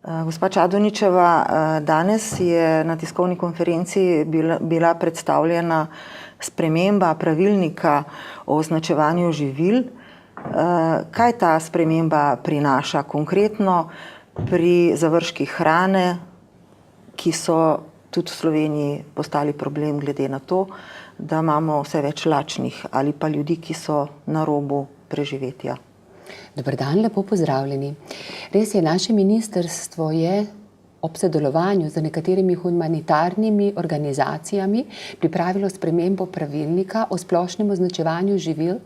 Gospa Čadoničeva, danes je na tiskovni konferenci bila predstavljena sprememba pravilnika o označevanju živil. Kaj ta sprememba prinaša konkretno pri zavržkih hrane, ki so tudi v Sloveniji postali problem glede na to, da imamo vse več lačnih ali pa ljudi, ki so na robu preživetja? Dober dan, lepo pozdravljeni. Res je, naše ministrstvo je ob sodelovanju z nekaterimi humanitarnimi organizacijami pripravilo spremembo pravilnika o splošnem označevanju živil,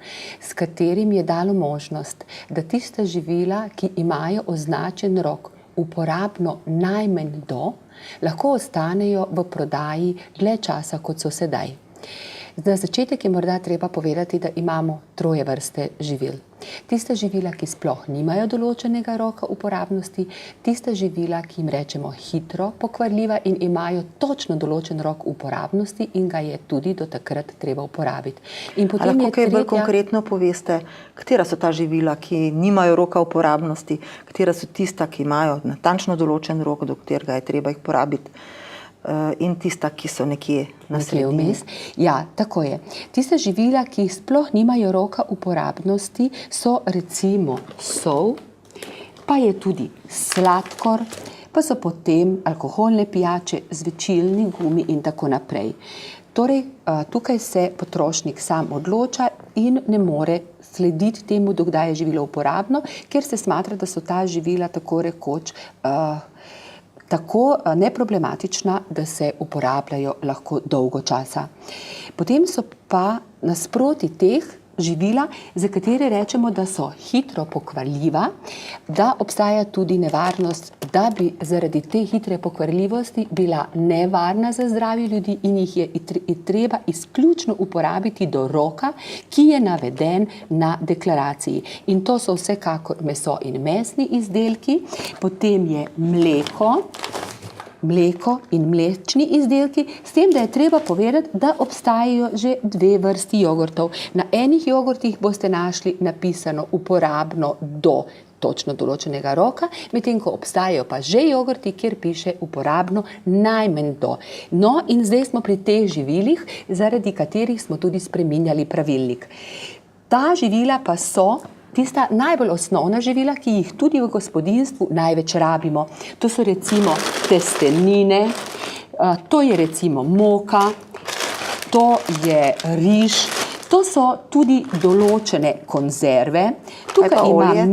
s katerim je dalo možnost, da tista živila, ki imajo označen rok uporabno najmanj do, lahko ostanejo v prodaji dlje časa, kot so sedaj. Za začetek je morda treba povedati, da imamo troje vrste živil. Tista živila, ki sploh nimajo določenega roka uporabnosti, tista živila, ki jim rečemo hitro pokvarljiva in imajo točno določen rok uporabnosti in ga je tudi do takrat treba uporabiti. Lahko kaj bolj konkretno poveste, katera so ta živila, ki nimajo roka uporabnosti, katera so tista, ki imajo natančno določen rok, do katerega je treba jih porabiti, in tista, ki so nekje na sredini. Ja, tako je. Tiste živila, ki sploh nimajo roka uporabnosti, so recimo sol, pa je tudi sladkor, pa so potem alkoholne pijače, žvečilni gumi in tako naprej. Torej, tukaj se potrošnik sam odloča in ne more slediti temu, dokdaj je živilo uporabno, ker se smatra, da so ta živila tako rekoč tako neproblematična, da se uporabljajo lahko dolgo časa. Potem so pa nasproti teh živila, za katere rečemo, da so hitro pokvarljiva, da obstaja tudi nevarnost, da bi zaradi te hitre pokvarljivosti bila nevarna za zdravje ljudi in jih je treba izključno uporabiti do roka, ki je naveden na deklaraciji. In to so vsekakor meso in mesni izdelki, potem je mleko in mlečni izdelki, s tem, da je treba povedati, da obstajajo že dve vrsti jogurtov. Na enih jogurtih boste našli napisano uporabno do točno določenega roka, medtem ko obstajajo pa že jogurti, kjer piše uporabno najmanj do. No, in zdaj smo pri teh živilih, zaradi katerih smo tudi spreminjali pravilnik. Ta živila pa so tista najbolj osnovna živila, ki jih tudi v gospodinjstvu največ rabimo. To so recimo testenine, to je recimo moka, to je riž, to so tudi določene konzerve. Tukaj ima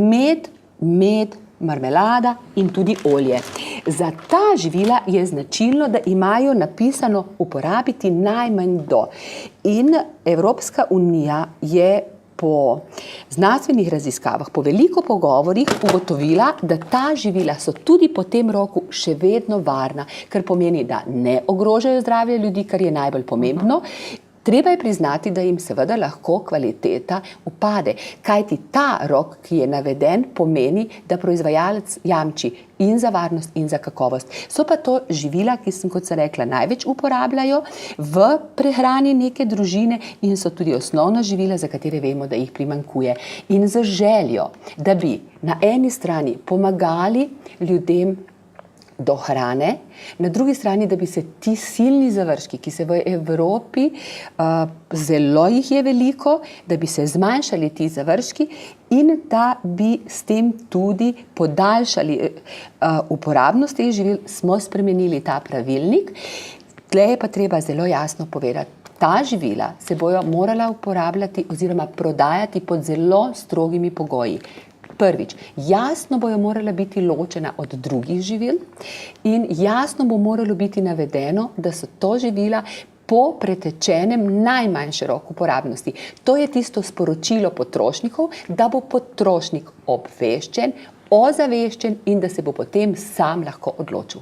med, marmelada in tudi olje. Za ta živila je značilno, da imajo napisano uporabiti najmanj do. In Evropska unija je po znanstvenih raziskavah, po veliko pogovorih ugotovila, da ta živila so tudi po tem roku še vedno varna, kar pomeni, da ne ogrožajo zdravje ljudi, kar je najbolj pomembno. Treba je priznati, da jim seveda lahko kvaliteta upade, kajti ta rok, ki je naveden, pomeni, da proizvajalec jamči in za varnost in za kakovost. So pa to živila, ki sem, kot sem rekla, največ uporabljajo v prehrani neke družine in so tudi osnovna živila, za katere vemo, da jih primanjkuje. In z željo, da bi na eni strani pomagali ljudem do hrane, na drugi strani, da bi se ti silni zavržki, ki se v Evropi, zelo jih je veliko, da bi se zmanjšali ti zavržki in da bi s tem tudi podaljšali uporabnost teh živil, smo spremenili ta pravilnik. Tle je pa treba zelo jasno povedati, ta živila se bojo morala uporabljati oziroma prodajati pod zelo strogimi pogoji. Prvič, jasno bojo morala biti ločena od drugih živil in jasno bo moralo biti navedeno, da so to živila po pretečenem najmanjši rok uporabnosti. To je tisto sporočilo potrošnikov, da bo potrošnik obveščen, ozaveščen in da se bo potem sam lahko odločil.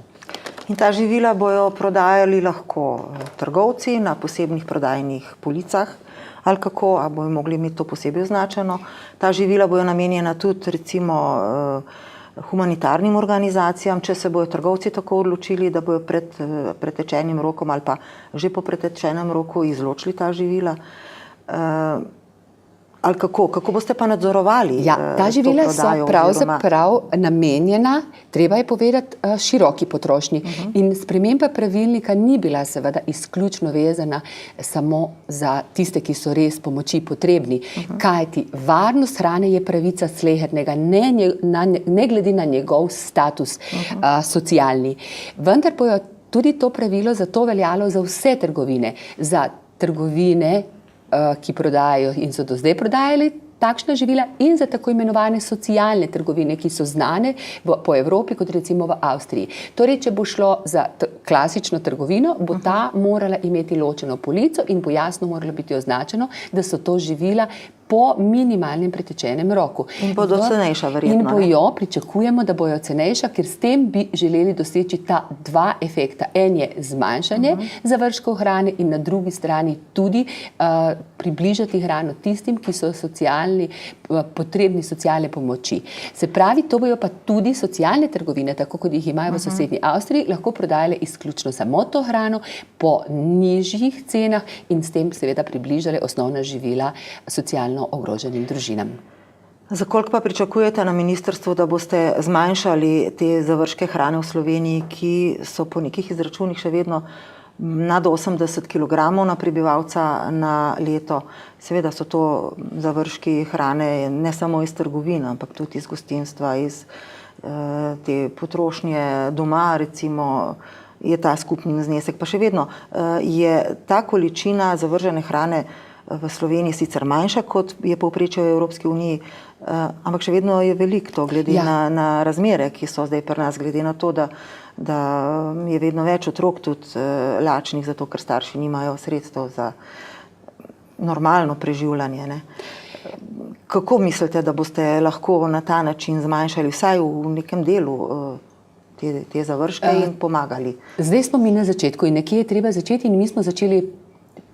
In ta živila bojo prodajali lahko trgovci na posebnih prodajnih policah, ali kako, ali bojo mogli imeti to posebej označeno. Ta živila bojo namenjena tudi recimo humanitarnim organizacijam, če se bojo trgovci tako odločili, da bojo pred pretečenim rokom ali pa že po pretečenem roku izločili ta živila. Ali kako boste pa nadzorovali Ta živila to so prodajo pravzaprav namenjena, treba je povedati, široki potrošnji. In sprememba pravilnika ni bila seveda izključno vezana samo za tiste, ki so res pomoči potrebni. Kajti varnost hrane je pravica slehernega, ne glede na njegov status socialni. Vendar bojo tudi to pravilo zato veljalo za vse trgovine. Za trgovine, ki prodajajo in so do zdaj prodajali takšna živila, in za tako imenovane socialne trgovine, ki so znane po Evropi, kot recimo v Avstriji. Torej, če bo šlo za klasično trgovino, bo ta morala imeti ločeno polico in bo jasno moralo biti označeno, da so to živila po minimalnem pretečenem roku. In bodo cenejša verjetno. In bojo, pričakujemo, da bojo cenejša, ker s tem bi želeli doseči ta dva efekta. En je zmanjšanje završkov hrane in na drugi strani tudi približati hrano tistim, ki so potrebni socialne pomoči. Se pravi, to bojo pa tudi socialne trgovine, tako kot jih imajo v sosednji Avstriji, lahko prodajale izključno samo to hrano po nižjih cenah in s tem seveda približale osnovna živila socialno ogroženim družinam. Za koliko pa pričakujete na ministrstvu, da boste zmanjšali te završke hrane v Sloveniji, ki so po nekih izračunih še vedno nad 80 kg na prebivalca na leto? Seveda so to završki hrane ne samo iz trgovin, ampak tudi iz gostinstva, iz te potrošnje doma, recimo, je ta skupni znesek. Pa še vedno je ta količina zavržene hrane v Sloveniji sicer manjša, kot je povprečje v Evropski uniji, ampak še vedno je veliko to, glede na razmere, ki so zdaj pri nas, glede na to, da je vedno več otrok tudi lačnih, zato ker starši nimajo sredstev za normalno preživljanje, ne. Kako mislite, da boste lahko na ta način zmanjšali vsaj v nekem delu te završke in pomagali? Zdaj smo mi na začetku in nekje je treba začeti in mi smo začeli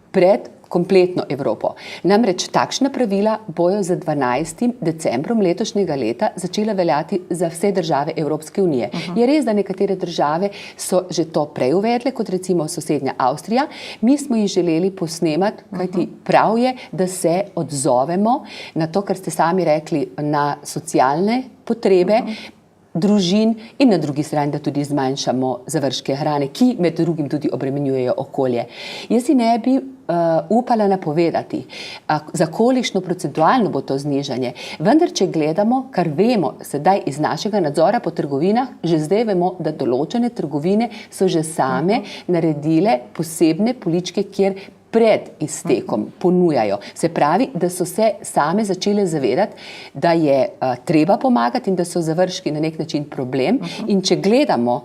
pred kompletno Evropo. Namreč takšna pravila bojo z 12. decembrom letošnjega leta začela veljati za vse države Evropske unije. Je res, da nekatere države so že to prej uvedle, kot recimo sosednja Avstrija. Mi smo jih želeli posnemati, kajti prav je, da se odzovemo na to, kar ste sami rekli, na socialne potrebe družin in na drugi strani, da tudi zmanjšamo završke hrane, ki med drugim tudi obremenjujejo okolje. Jaz si ne bi upala napovedati, za kolikšno procentualno bo to znižanje. Vendar, če gledamo, kar vemo sedaj iz našega nadzora po trgovinah, že zdaj vemo, da določene trgovine so že same naredile posebne poličke, kjer pred iztekom ponujajo. Se pravi, da so se same začele zavedati, da je treba pomagati in da so završki na nek način problem. In če gledamo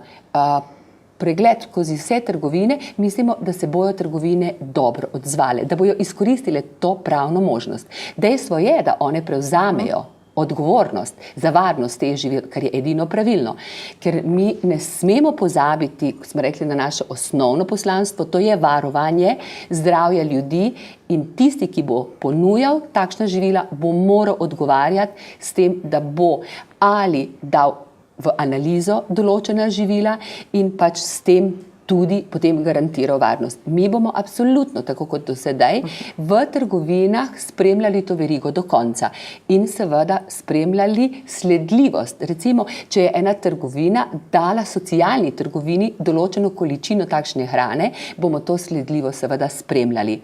pregled skozi vse trgovine, mislimo, da se bojo trgovine dobro odzvale, da bojo izkoristile to pravno možnost. Dejstvo je, da one prevzamejo odgovornost za varnost teh živil, kar je edino pravilno. Ker mi ne smemo pozabiti, kot smo rekli, na naše osnovno poslanstvo, to je varovanje zdravja ljudi in tisti, ki bo ponujal takšna živila, bo moral odgovarjati s tem, da bo ali dal v analizo določena živila in pač s tem tudi potem garantiral varnost. Mi bomo absolutno, tako kot do sedaj, v trgovinah spremljali to verigo do konca in seveda spremljali sledljivost. Recimo, če je ena trgovina dala socialni trgovini določeno količino takšne hrane, bomo to sledljivo seveda spremljali.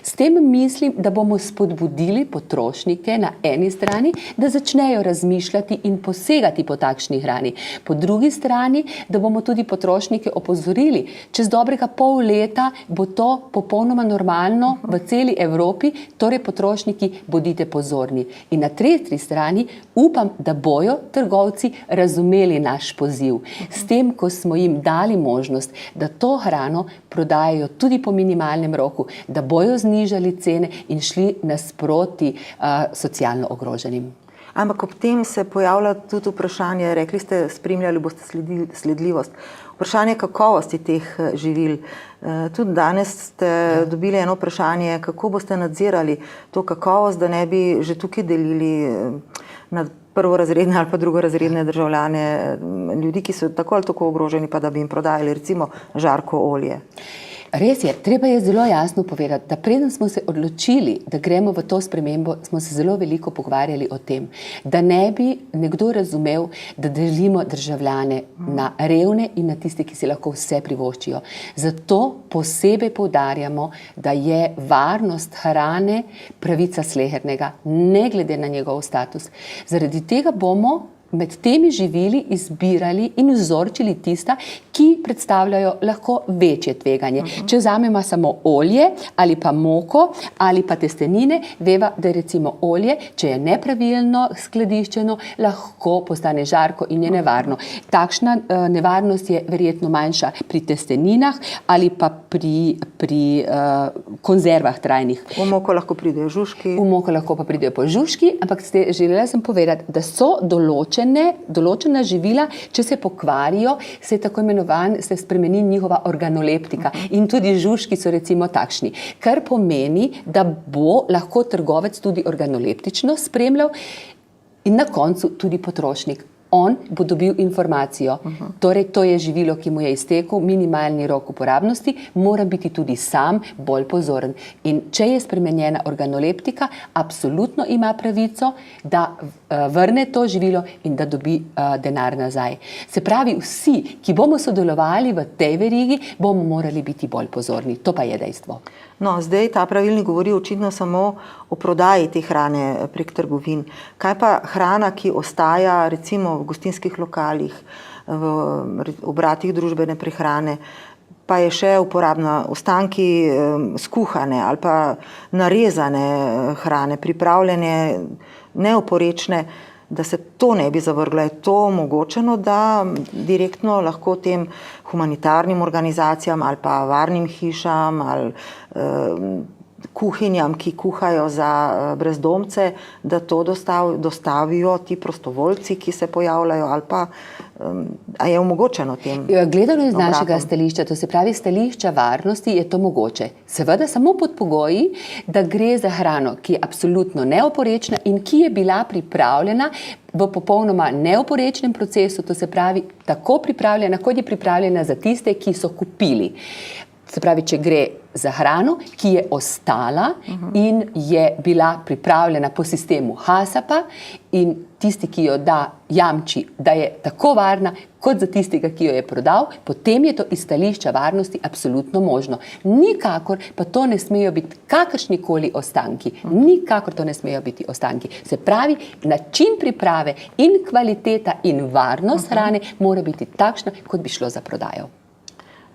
S tem mislim, da bomo spodbudili potrošnike na eni strani, da začnejo razmišljati in posegati po takšni hrani. Po drugi strani, da bomo tudi potrošnike opozorili, čez dobrega pol leta bo to popolnoma normalno v celi Evropi, torej potrošniki bodite pozorni. In na tretji strani upam, da bojo trgovci razumeli naš poziv. S tem, ko smo jim dali možnost, da to hrano prodajajo tudi po minimalnem roku, da bojo znižali cene in šli nasproti socialno ogroženim. Ampak ob tem se pojavlja tudi vprašanje, rekli ste, spremljali boste sledljivost. Vprašanje kakovosti teh živil. Tudi danes ste dobili eno vprašanje, kako boste nadzirali to kakovost, da ne bi že tukaj delili na prvorazredne ali pa drugorazredne državljane, ljudi, ki so tako ali tako ogroženi, pa da bi jim prodajali recimo žarko olje. Res je, treba je zelo jasno povedati, da preden smo se odločili, da gremo v to spremembo, smo se zelo veliko pogovarjali o tem, da ne bi nekdo razumel, da delimo državljane na revne in na tiste, ki si lahko vse privoščijo. Zato posebej poudarjamo, da je varnost hrane pravica slehernega, ne glede na njegov status. Zaradi tega bomo med temi živili izbirali in vzorčili tista, ki predstavljajo lahko večje tveganje. Če vzamemo samo olje ali pa moko ali pa testenine, veva, da je recimo olje, če je nepravilno skladiščeno, lahko postane žarko in je nevarno. Takšna nevarnost je verjetno manjša pri testeninah ali pa pri konzervah trajnih. V moko lahko pridejo žužki. V moko lahko pa pridejo po žužki, ampak želela sem povedati, da so določena živila, če se pokvarijo, se spremeni njihova organoleptika. In tudi žužki so recimo takšni. Kar pomeni, da bo lahko trgovec tudi organoleptično spremljal in na koncu tudi potrošnik. On bo dobil informacijo. Torej, to je živilo, ki mu je iztekel minimalni rok uporabnosti, mora biti tudi sam bolj pozoren. In če je spremenjena organoleptika, absolutno ima pravico, da vrne to živilo in da dobi denar nazaj. Se pravi, vsi, ki bomo sodelovali v tej verigi, bomo morali biti bolj pozorni. To pa je dejstvo. No, zdaj ta pravilnik govori očitno samo o prodaji te hrane prek trgovin. Kaj pa hrana, ki ostaja recimo v gostinskih lokalih, v obratih družbene prehrane, pa je še uporabna, ostanki skuhane ali pa narezane hrane, pripravljene, neoporečne, da se to ne bi zavrglo. Je to omogočeno, da direktno lahko tem humanitarnim organizacijam ali pa varnim hišam ali kuhinjam, ki kuhajo za brezdomce, da to dostavijo ti prostovoljci, ki se pojavljajo, ali pa a je omogočeno tem? Gledano iz našega stališča, to se pravi stališča varnosti, je to mogoče. Seveda samo pod pogoji, da gre za hrano, ki je absolutno neoporečna in ki je bila pripravljena v popolnoma neoporečnem procesu, to se pravi tako pripravljena, kot je pripravljena za tiste, ki so kupili. Se pravi, če gre za hrano, ki je ostala in je bila pripravljena po sistemu HACCP in tisti, ki jo da, jamči, da je tako varna, kot za tistega, ki jo je prodal, potem je to iz stališča varnosti absolutno možno. Nikakor pa to ne smejo biti kakršnikoli ostanki. Nikakor to ne smejo biti ostanki. Se pravi, način priprave in kvaliteta in varnost hrane mora biti takšna, kot bi šlo za prodajo.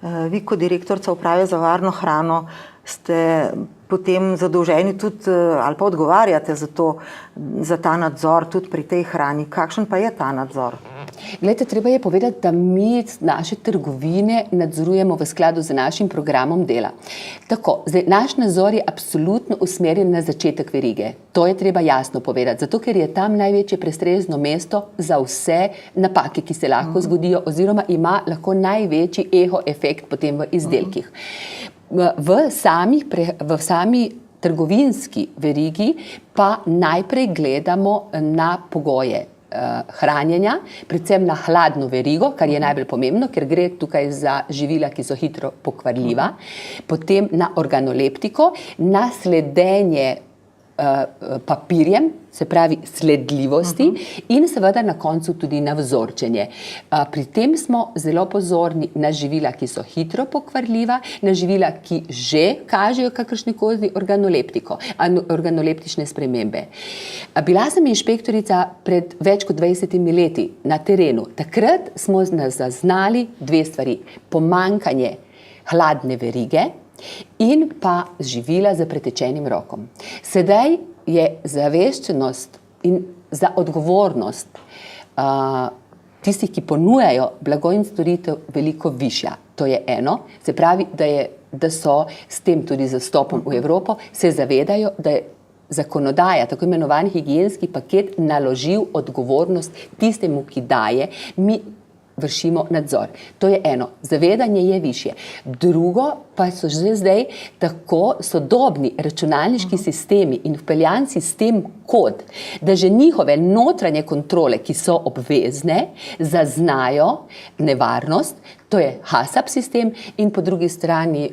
Vi kot direktorica Uprave za varno hrano ste potem zadolženi tudi ali pa odgovarjate za ta nadzor tudi pri tej hrani. Kakšen pa je ta nadzor? Glejte, treba je povedati, da mi naše trgovine nadzorujemo v skladu z našim programom dela. Tako, zdaj, naš nadzor je absolutno usmerjen na začetek verige. To je treba jasno povedati, zato ker je tam največje prestrezno mesto za vse napake, ki se lahko zgodijo, oziroma ima lahko največji eho efekt potem v izdelkih. V sami trgovinski verigi pa najprej gledamo na pogoje hranjenja, predvsem na hladno verigo, kar je najbolj pomembno, ker gre tukaj za živila, ki so hitro pokvarljiva, potem na organoleptiko, na sledenje papirjem, se pravi sledljivosti in seveda na koncu tudi na vzorčenje. Pri tem smo zelo pozorni na živila, ki so hitro pokvarljiva, na živila, ki že kažejo kakršnekoli organoleptične spremembe. Bila sem inšpektorica pred več kot 20 leti na terenu. Takrat smo zaznali dve stvari. Pomanjkanje hladne verige in pa živila z pretečenim rokom. Sedaj je zaveščenost in za odgovornost tistih, ki ponujajo blago in storitev, veliko višja. To je eno, se pravi, da so s tem tudi zastopom v Evropo, se zavedajo, da je zakonodaja, tako imenovan higienski paket, naložil odgovornost tistemu, ki daje. Mi vršimo nadzor. To je eno, zavedanje je višje. Drugo pa so že zdaj tako sodobni računalniški sistemi in vpeljan sistem kod, da že njihove notranje kontrole, ki so obvezne, zaznajo nevarnost, to je HACCP sistem in po drugi strani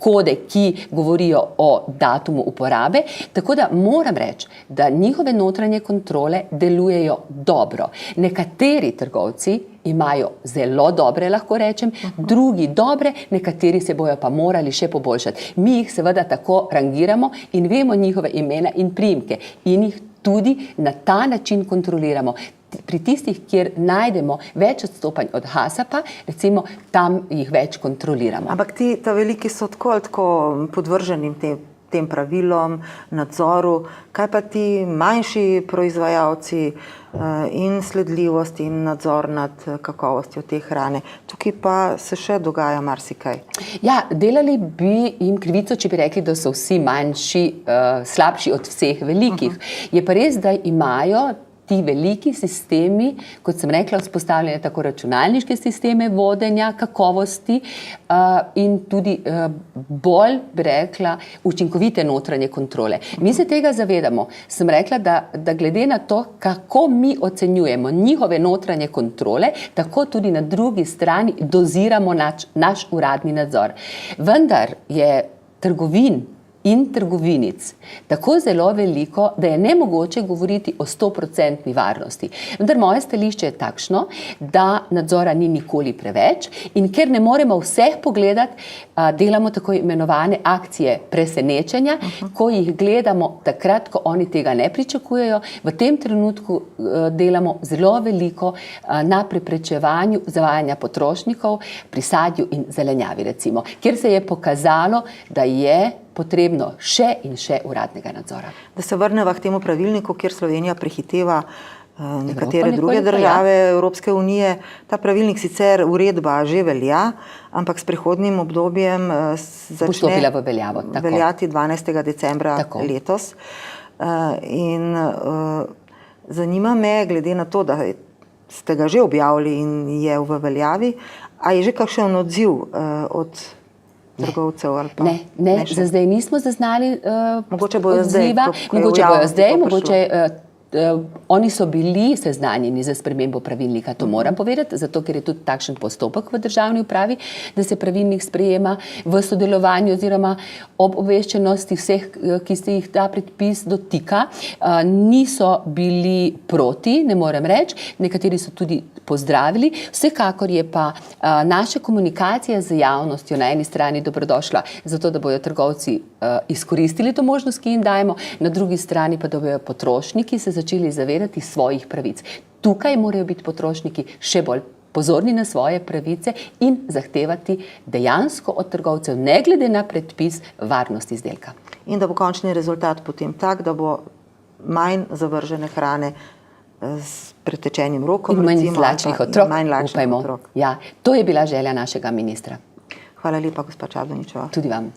kode, ki govorijo o datumu uporabe, tako da moram reči, da njihove notranje kontrole delujejo dobro. Nekateri trgovci imajo zelo dobre, lahko rečem, drugi dobre, nekateri se bojo pa morali še poboljšati. Mi jih seveda tako rangiramo in vemo njihove imena in priimke in jih tudi na ta način kontroliramo. Pri tistih, kjer najdemo več odstopanj od HACCP-a, recimo tam jih več kontroliramo. Ampak ta veliki so tako podvrženi tem pravilom, nadzoru, kaj pa ti manjši proizvajalci in sledljivost in nadzor nad kakovostjo te hrane. Tukaj pa se še dogaja marsikaj. Ja, delali bi jim krivico, če bi rekli, da so vsi manjši, slabši od vseh velikih. Je pa res, da imajo ti veliki sistemi, kot sem rekla, vzpostavljene tako računalniške sisteme vodenja, kakovosti in tudi bolj, bi rekla, učinkovite notranje kontrole. Mi se tega zavedamo. Sem rekla, da glede na to, kako mi ocenjujemo njihove notranje kontrole, tako tudi na drugi strani doziramo naš uradni nadzor. Vendar je trgovin in trgovinic tako zelo veliko, da je nemogoče govoriti o 100% varnosti. Vendar moje stališče je takšno, da nadzora ni nikoli preveč in ker ne moremo vseh pogledati, delamo tako imenovane akcije presenečenja, ko jih gledamo takrat, ko oni tega ne pričakujejo. V tem trenutku delamo zelo veliko na preprečevanju zavajanja potrošnikov pri sadju in zelenjavi, recimo, kjer se je pokazalo, da je potrebno še in še uradnega nadzora. Da se vrneva k temu pravilniku, kjer Slovenija prehiteva nekatere druge države Evropske unije. Ta pravilnik sicer uredba že velja, ampak s prehodnim obdobjem začne veljati 12. decembra letos. In zanima me, glede na to, da ste ga že objavili in je v veljavi, a je že kakšen odziv od trgovcev ali pa? Ne, za zdaj nismo zaznali mogoče bojo odziva. Mogoče bojo zdaj, mogoče oni so bili seznanjeni za spremembo pravilnika, to moram povedati, zato ker je tudi takšen postopek v državni upravi, da se pravilnik sprejema v sodelovanju oziroma ob obveščenosti vseh, ki se jih ta predpis dotika. Niso bili proti, ne morem reči, nekateri so tudi pozdravili. Vsekakor je pa naša komunikacija z javnostjo na eni strani dobrodošla, zato da bojo trgovci izkoristili to možnost, ki jim dajemo, na drugi strani pa da bojo potrošniki se začeli zavedati svojih pravic. Tukaj morajo biti potrošniki še bolj pozorni na svoje pravice in zahtevati dejansko od trgovcev, ne glede na predpis, varnost izdelka. In da bo končni rezultat potem tak, da bo manj zavržene hrane s pretečenim rokom. In manj lačnih otrok, upajmo. Ja, to je bila želja našega ministra. Hvala lepa, gospa Čadoničeva. Tudi vam.